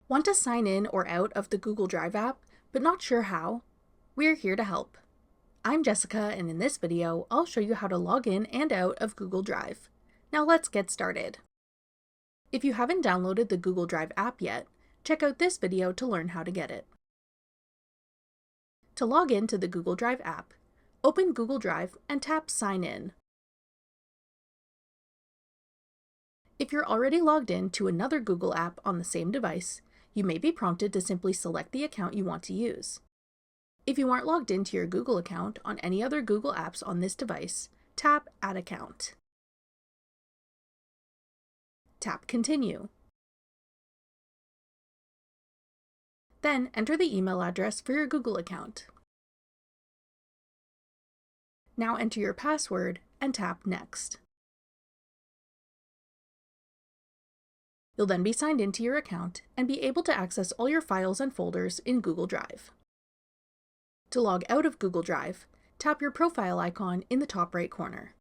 Want to sign in or out of the Google Drive app, but not sure how? We're here to help. I'm Jessica, and in this video, I'll show you how to log in and out of Google Drive. Now let's get started. If you haven't downloaded the Google Drive app yet, check out this video to learn how to get it. To log in to the Google Drive app, open Google Drive and tap Sign In. If you're already logged in to another Google app on the same device, you may be prompted to simply select the account you want to use. If you aren't logged into your Google account on any other Google apps on this device, tap Add Account. Tap Continue. Then enter the email address for your Google account. Now enter your password and tap Next. You'll then be signed into your account and be able to access all your files and folders in Google Drive. To log out of Google Drive, tap your profile icon in the top right corner.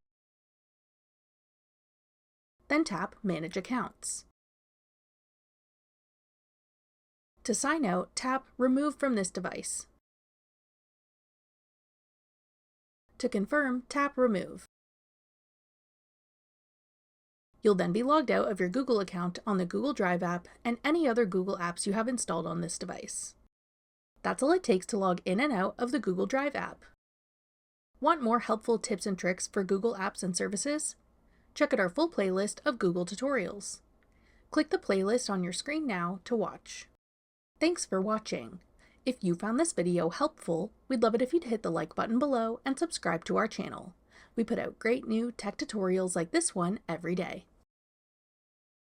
Then tap Manage Accounts. To sign out, tap Remove from this device. To confirm, tap Remove. You'll then be logged out of your Google account on the Google Drive app and any other Google apps you have installed on this device. That's all it takes to log in and out of the Google Drive app. Want more helpful tips and tricks for Google apps and services? Check out our full playlist of Google tutorials. Click the playlist on your screen now to watch. Thanks for watching. If you found this video helpful, we'd love it if you'd hit the like button below and subscribe to our channel. We put out great new tech tutorials like this one every day.